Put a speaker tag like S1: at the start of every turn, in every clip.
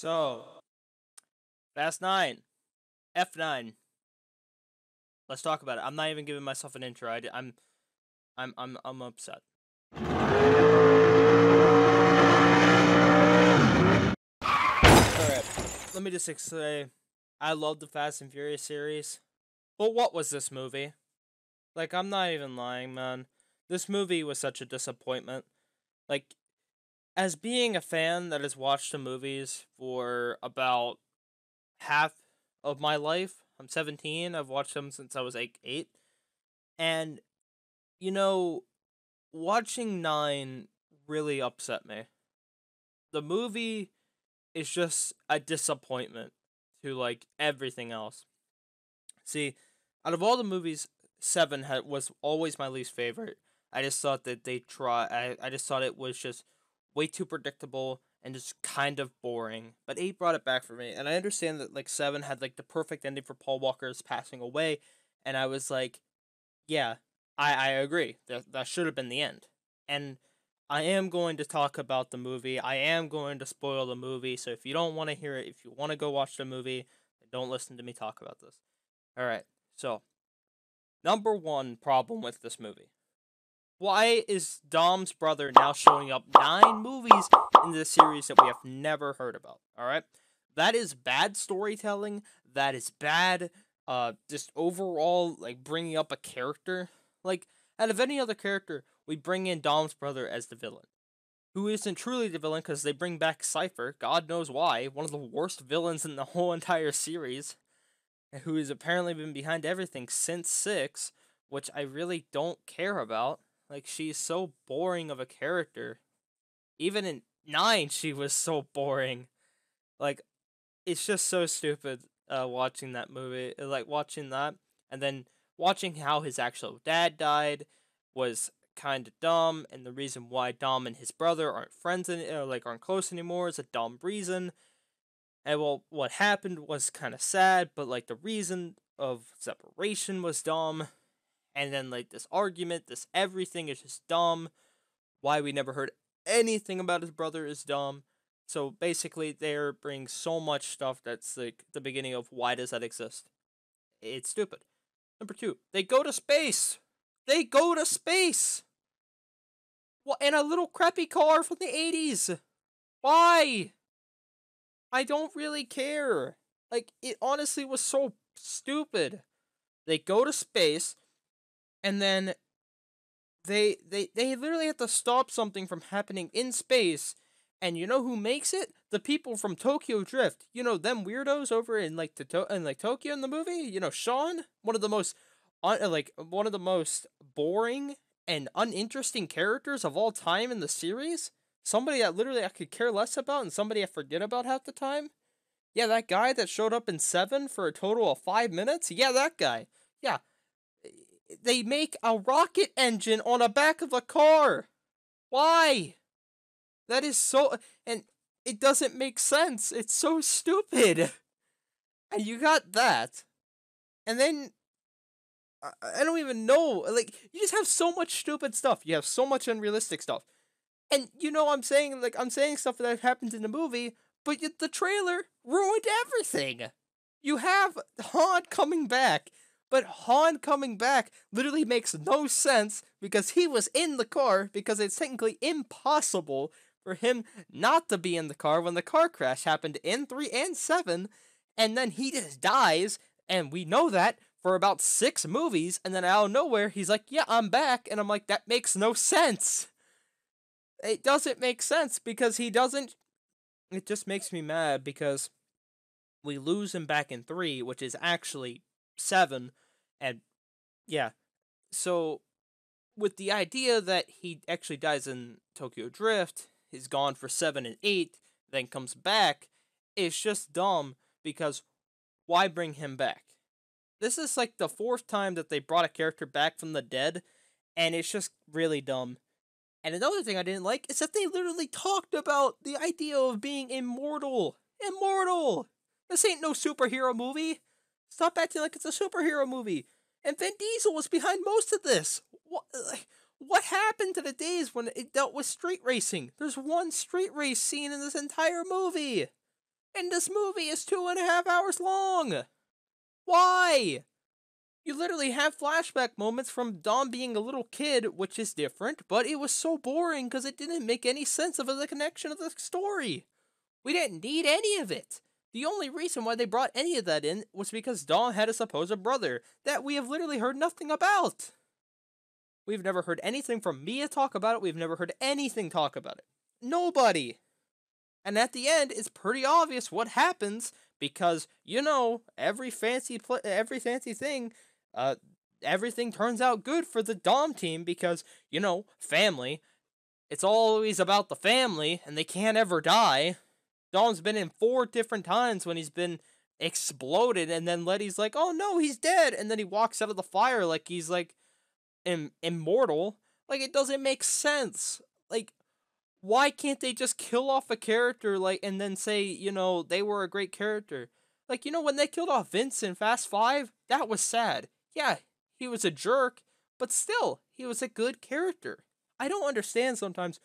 S1: So, Fast 9, F9. Let's talk about it. I'm not even giving myself an intro. I'm upset. Alright, let me just say, I love the Fast and Furious series. But what was this movie? Like, I'm not even lying, man. This movie was such a disappointment. Like, as being a fan that has watched the movies for about half of my life, I'm 17, I've watched them since I was like 8. And, you know, watching 9 really upset me. The movie is just a disappointment to, like, everything else. See, out of all the movies, 7 was always my least favorite. I just thought that I just thought it was just way too predictable and just kind of boring. But 8 brought it back for me. And I understand that, like, 7 had, like, the perfect ending for Paul Walker's passing away. And I was like, yeah, I agree. That should have been the end. And I am going to talk about the movie. I am going to spoil the movie. So if you don't want to hear it, if you want to go watch the movie, then don't listen to me talk about this. Alright, so, number one problem with this movie. Why is Dom's brother now showing up 9 movies in this series that we have never heard about? Alright? That is bad storytelling. That is bad, just overall, like, bringing up a character. Like, out of any other character, we bring in Dom's brother as the villain. Who isn't truly the villain because they bring back Cypher, God knows why, one of the worst villains in the whole entire series, who has apparently been behind everything since 6, which I really don't care about. Like, she's so boring of a character. Even in 9, she was so boring. Like, it's just so stupid watching that movie. Like, watching that, and then watching how his actual dad died was kind of dumb, and the reason why Dom and his brother aren't friends, aren't close anymore is a dumb reason. And well, what happened was kind of sad, but like the reason of separation was dumb. And then like this argument, this everything is just dumb. Why we never heard anything about his brother is dumb. So basically, they're bringing so much stuff that's like the beginning of why does that exist? It's stupid. Number 2, they go to space. They go to space. Well, in a little crappy car from the 80s. Why? I don't really care. Like, it honestly was so stupid. They go to space, and then they literally have to stop something from happening in space. And you know who makes it? The people from Tokyo Drift. You know them weirdos over in like Tokyo in the movie. You know Sean, one of the most one of the most boring and uninteresting characters of all time in the series. Somebody that literally I could care less about, and somebody I forget about half the time. Yeah, that guy that showed up in 7 for a total of 5 minutes? Yeah, that guy. Yeah. They make a rocket engine on the back of a car. Why? That is so. And it doesn't make sense. It's so stupid. And you got that. And then. I don't even know. Like, you just have so much stupid stuff. You have so much unrealistic stuff. And you know, I'm saying stuff that happens in the movie, but yet the trailer ruined everything. You have Han coming back, but Han coming back literally makes no sense because he was in the car, because it's technically impossible for him not to be in the car when the car crash happened in 3 and 7, and then he just dies, and we know that for about 6 movies, and then out of nowhere, he's like, yeah, I'm back, and I'm like, that makes no sense. It doesn't make sense because he doesn't. It just makes me mad because we lose him back in 3, which is actually 7, and yeah. So with the idea that he actually dies in Tokyo Drift, is gone for 7 and 8, then comes back, it's just dumb because why bring him back? This is like the 4th time that they brought a character back from the dead, and it's just really dumb. And another thing I didn't like is that they literally talked about the idea of being immortal. Immortal! This ain't no superhero movie. Stop acting like it's a superhero movie. And Vin Diesel was behind most of this. What happened to the days when it dealt with street racing? There's one street race scene in this entire movie. And this movie is 2.5 hours long! Why? You literally have flashback moments from Dom being a little kid, which is different, but it was so boring because it didn't make any sense of the connection of the story. We didn't need any of it. The only reason why they brought any of that in was because Dom had a supposed brother that we have literally heard nothing about. We've never heard anything from Mia talk about it. We've never heard anything talk about it. Nobody. And at the end, it's pretty obvious what happens because, every fancy thing, everything turns out good for the Dom team because, family. It's always about the family, and they can't ever die. Dom's been in 4 different times when he's been exploded, and then Letty's like, oh no, he's dead, and then he walks out of the fire like he's, like, immortal. Like, it doesn't make sense. Like, why can't they just kill off a character, like, and then say, they were a great character? Like, when they killed off Vince in Fast 5, that was sad. Yeah, he was a jerk, but still, he was a good character. I don't understand sometimes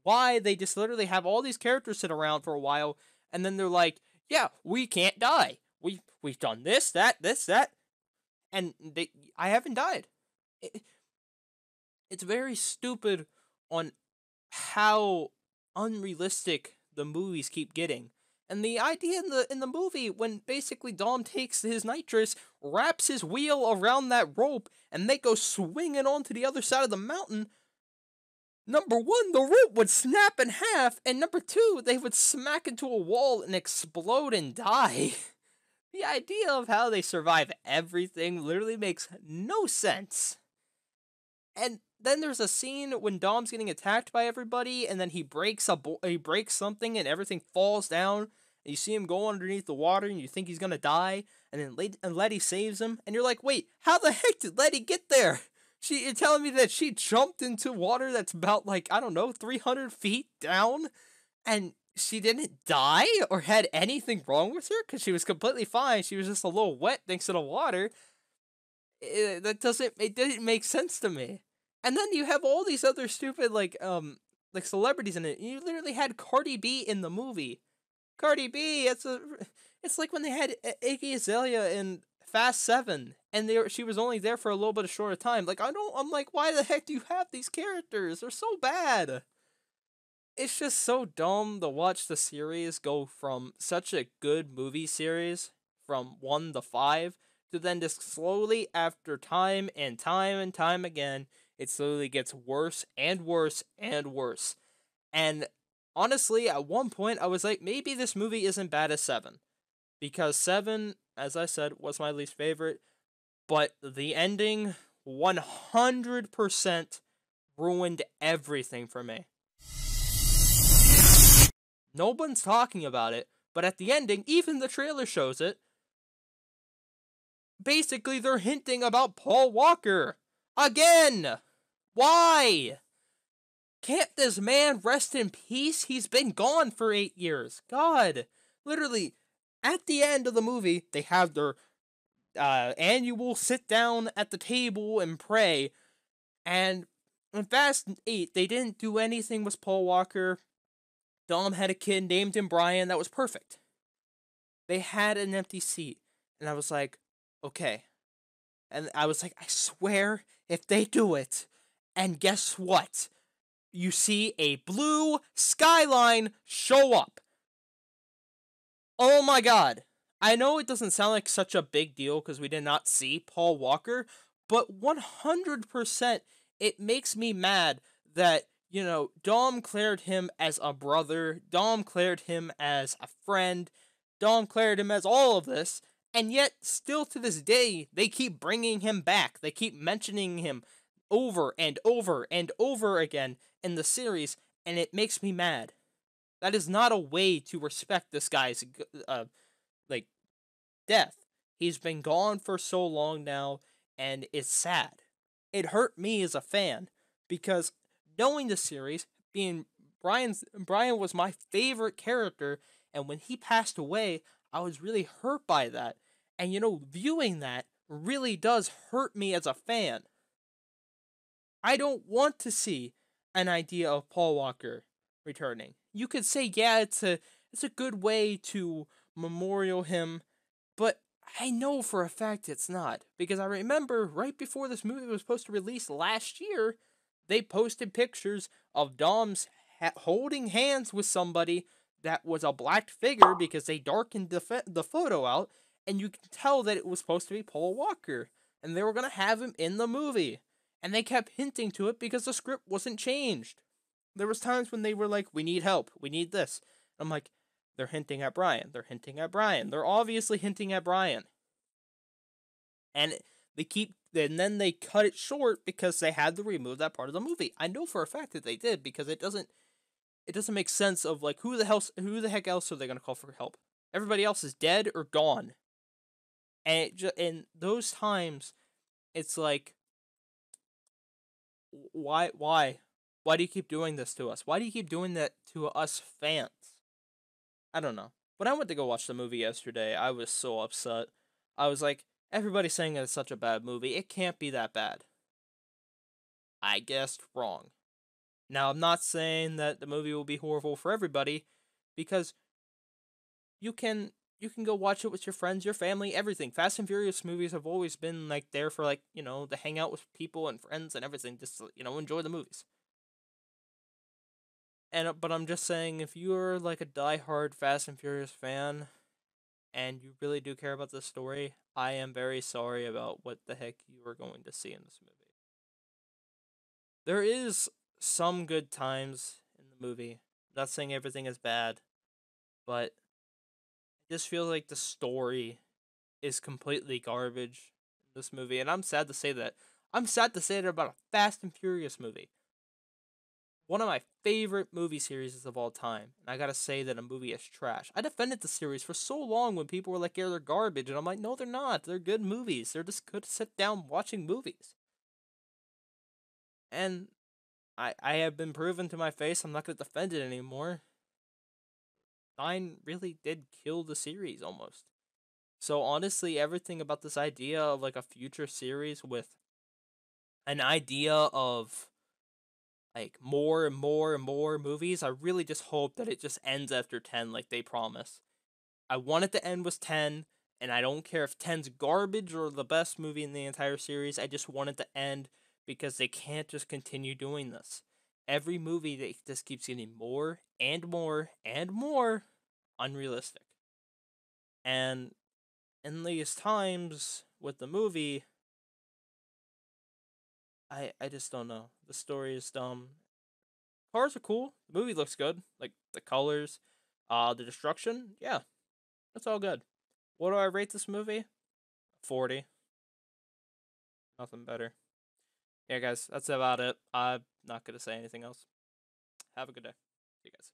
S1: why they just literally have all these characters sit around for a while, and then they're like, yeah, we can't die. We've done this, that, and I haven't died. It's very stupid on how unrealistic the movies keep getting. And the idea in the movie, when basically Dom takes his nitrous, wraps his wheel around that rope, and they go swinging onto the other side of the mountain, number 1, the rope would snap in half, and number 2, they would smack into a wall and explode and die. The idea of how they survive everything literally makes no sense. And then there's a scene when Dom's getting attacked by everybody, and then he breaks something, and everything falls down. And you see him go underneath the water, and you think he's gonna die. And then Letty saves him, and you're like, wait, how the heck did Letty get there? You're telling me that she jumped into water that's about, 300 feet down, and she didn't die or had anything wrong with her because she was completely fine. She was just a little wet thanks to the water. It didn't make sense to me. And then you have all these other stupid, like celebrities in it. You literally had Cardi B in the movie. Cardi B, it's like when they had Iggy Azalea in Fast 7, and she was only there for a little bit of shorter time. I'm like, why the heck do you have these characters? They're so bad. It's just so dumb to watch the series go from such a good movie series, from 1 to 5, to then just slowly, after time and time and time again, it slowly gets worse and worse and worse. And honestly, at one point, I was like, maybe this movie isn't bad as 7. Because 7, as I said, was my least favorite. But the ending, 100% ruined everything for me. No one's talking about it, but at the ending, even the trailer shows it. Basically, they're hinting about Paul Walker. Again! Why? Can't this man rest in peace? He's been gone for 8 years. God. Literally, at the end of the movie, they have their annual sit down at the table and pray. And in Fast 8, they didn't do anything with Paul Walker. Dom had a kid, named him Brian. That was perfect. They had an empty seat. And I was like, okay. And I was like, I swear, if they do it, and guess what? You see a blue skyline show up. Oh my god. I know it doesn't sound like such a big deal because we did not see Paul Walker, but 100% it makes me mad that, Dom cleared him as a brother, Dom cleared him as a friend, Dom cleared him as all of this, and yet, still to this day, they keep bringing him back. They keep mentioning him over and over and over again in the series, and it makes me mad. That is not a way to respect this guy's, death. He's been gone for so long now, and it's sad. It hurt me as a fan, because knowing the series, Brian was my favorite character, and when he passed away, I was really hurt by that. And viewing that really does hurt me as a fan. I don't want to see an idea of Paul Walker returning. You could say, yeah, it's It's a good way to memorial him, but I know for a fact it's not, because I remember right before this movie was supposed to release last year, they posted pictures of Dom's holding hands with somebody that was a black figure because they darkened the photo out, and you can tell that it was supposed to be Paul Walker, and they were going to have him in the movie. And they kept hinting to it because the script wasn't changed. There was times when they were like, we need help, we need this. I'm like, they're hinting at Brian, they're hinting at Brian, they're obviously hinting at Brian. And then they cut it short because they had to remove that part of the movie. I know for a fact that they did, because it doesn't make sense of like who the heck else are they gonna call for help? Everybody else is dead or gone. And in those times, it's like, why do you keep doing this to us? Why do you keep doing that to us fans? I don't know. When I went to go watch the movie yesterday, I was so upset. I was like, everybody's saying it's such a bad movie. It can't be that bad. I guessed wrong. Now, I'm not saying that the movie will be horrible for everybody, because you can go watch it with your friends, your family, everything. Fast and Furious movies have always been like there for, like, to hang out with people and friends and everything, just to, enjoy the movies. But I'm just saying, if you're like a diehard Fast and Furious fan and you really do care about this story, I am very sorry about what the heck you are going to see in this movie. There is some good times in the movie. I'm not saying everything is bad, but I just feel like the story is completely garbage in this movie, and I'm sad to say that. I'm sad to say that about a Fast and Furious movie. One of my favorite movie series of all time, and I gotta say that a movie is trash. I defended the series for so long when people were like, yeah, they're garbage, and I'm like, no, they're not. They're good movies. They're just good to sit down watching movies. And I have been proven to my face I'm not gonna defend it anymore. 9 really did kill the series almost. So honestly, everything about this idea of like a future series with an idea of like more and more and more movies, I really just hope that it just ends after 10 like they promise. I want it to end with 10, and I don't care if 10's garbage or the best movie in the entire series. I just want it to end, because they can't just continue doing this. Every movie, they just keeps getting more and more and more unrealistic. And in these times with the movie, I just don't know. The story is dumb. Cars are cool. The movie looks good. Like the colors, the destruction. Yeah, that's all good. What do I rate this movie? 40. Nothing better. Yeah, guys, that's about it. I'm not gonna say anything else. Have a good day. See you guys.